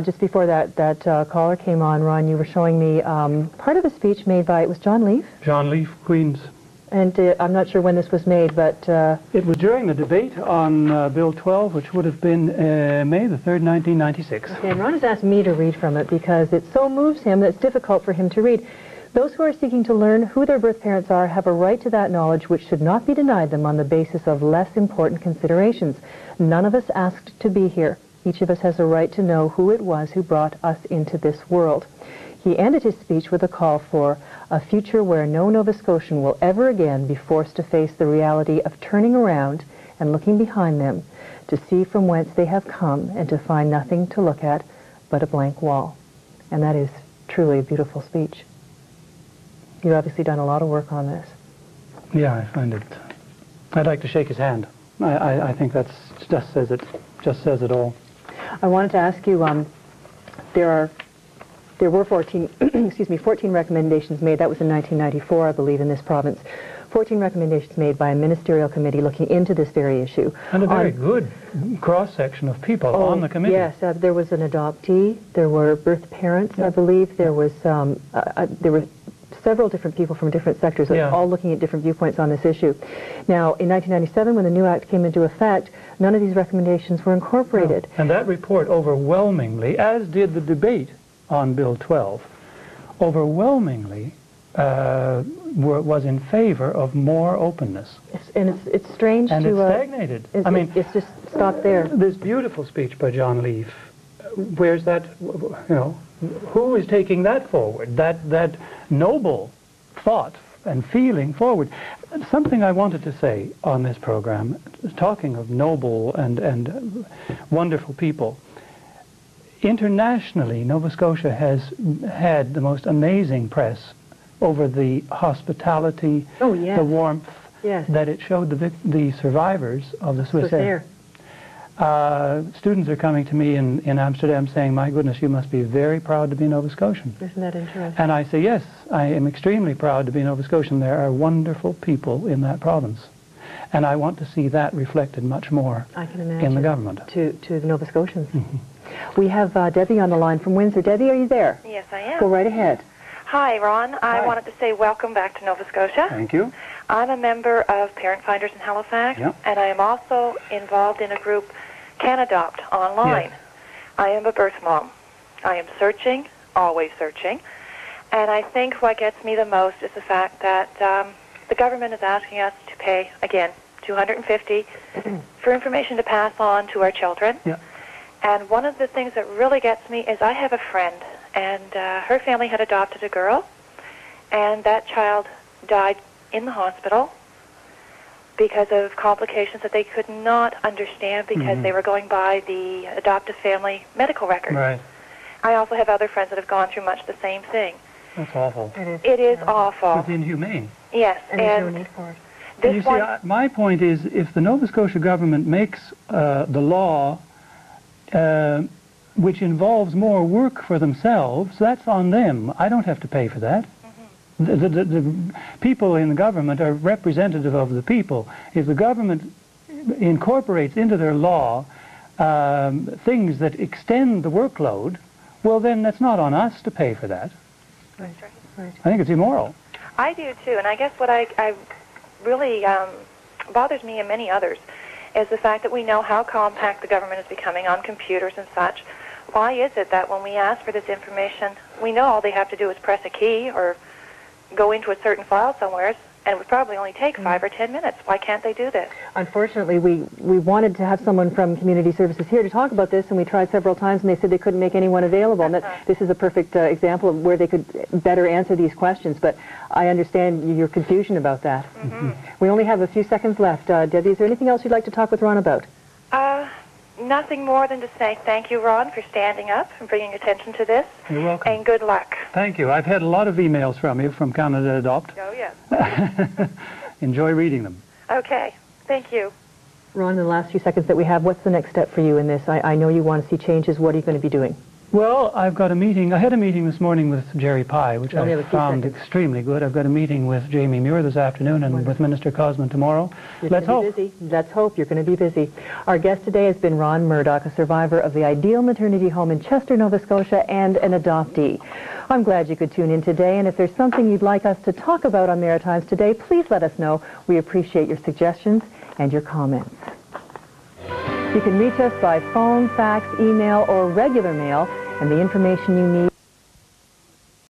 Just before that caller came on, Ron, you were showing me part of a speech made by, it was John Leaf? John Leaf, Queens. And I'm not sure when this was made, but... It was during the debate on Bill 12, which would have been May the 3rd, 1996. Okay, and Ron has asked me to read from it because it so moves him that it's difficult for him to read. Those who are seeking to learn who their birth parents are have a right to that knowledge which should not be denied them on the basis of less important considerations. None of us asked to be here. Each of us has a right to know who it was who brought us into this world. He ended his speech with a call for a future where no Nova Scotian will ever again be forced to face the reality of turning around and looking behind them to see from whence they have come and to find nothing to look at but a blank wall. And that is truly a beautiful speech. You've obviously done a lot of work on this. Yeah, I find it. I'd like to shake his hand. I think that just says it all. I wanted to ask you, there were 14, 14 recommendations made. That was in 1994, I believe, in this province. 14 recommendations made by a ministerial committee looking into this very issue. And a very good cross-section of people on the committee. Yes, there was an adoptee, there were birth parents, I believe, there were several different people from different sectors, all looking at different viewpoints on this issue. Now, in 1997, when the new act came into effect, none of these recommendations were incorporated. No. And that report overwhelmingly, as did the debate on Bill 12, overwhelmingly was in favor of more openness. It's strange and to... And it stagnated. It's just stopped there. This beautiful speech by John Leaf, where's that, who is taking that forward, that noble thought and feeling forward? Something I wanted to say on this program, talking of noble and wonderful people. Internationally, Nova Scotia has had the most amazing press over the hospitality, the warmth that it showed the survivors of the Swiss Air. Students are coming to me in Amsterdam saying, my goodness, you must be very proud to be Nova Scotian. Isn't that interesting? And I say, yes, I am extremely proud to be Nova Scotian. There are wonderful people in that province. And I want to see that reflected much more in the government. To the Nova Scotians. Mm-hmm. We have Debbie on the line from Windsor. Debbie, are you there? Yes, I am. Go right ahead. Hi, Ron. I wanted to say welcome back to Nova Scotia. Thank you. I'm a member of Parent Finders in Halifax, and I am also involved in a group, Can Adopt, online. Yes. I am a birth mom. I am searching, always searching, and I think what gets me the most is the fact that the government is asking us to pay, again, $250 for information to pass on to our children. Yeah. And one of the things that really gets me is I have a friend, and her family had adopted a girl, and that child died in the hospital because of complications that they could not understand because they were going by the adoptive family medical records. Right. I also have other friends that have gone through much the same thing. That's awful. It is awful. It's inhumane. Yes. And there's no need for it. You see, my point is, if the Nova Scotia government makes the law which involves more work for themselves, that's on them. I don't have to pay for that. The people in the government are representative of the people. If the government incorporates into their law things that extend the workload, well, then that's not on us to pay for that. Right. I think it's immoral. I do, too, and I guess what I really bothers me and many others is the fact that we know how compact the government is becoming on computers and such. Why is it that when we ask for this information, we know all they have to do is press a key or go into a certain file somewhere, and it would probably only take 5 or 10 minutes. Why can't they do this? Unfortunately, we wanted to have someone from Community Services here to talk about this, and we tried several times, and they said they couldn't make anyone available. And that this is a perfect example of where they could better answer these questions, but I understand your confusion about that. We only have a few seconds left. Debbie, is there anything else you'd like to talk with Ron about? Nothing more than to say thank you, Ron, for standing up and bringing attention to this. You're welcome. And good luck. Thank you. I've had a lot of emails from you from Canada Adopt. Oh, yes. Enjoy reading them. Okay. Thank you. Ron, in the last few seconds that we have, what's the next step for you in this? I know you want to see changes. What are you going to be doing? Well, I've got a meeting. I had a meeting this morning with Jerry Pye, which I found extremely good. I've got a meeting with Jamie Muir this afternoon and with Minister Cosman tomorrow. Let's hope. Busy. Let's hope you're going to be busy. Our guest today has been Ron Murdock, a survivor of the Ideal Maternity Home in Chester, Nova Scotia, and an adoptee. I'm glad you could tune in today, and if there's something you'd like us to talk about on Maritimes Today, please let us know. We appreciate your suggestions and your comments. You can reach us by phone, fax, email, or regular mail, and the information you need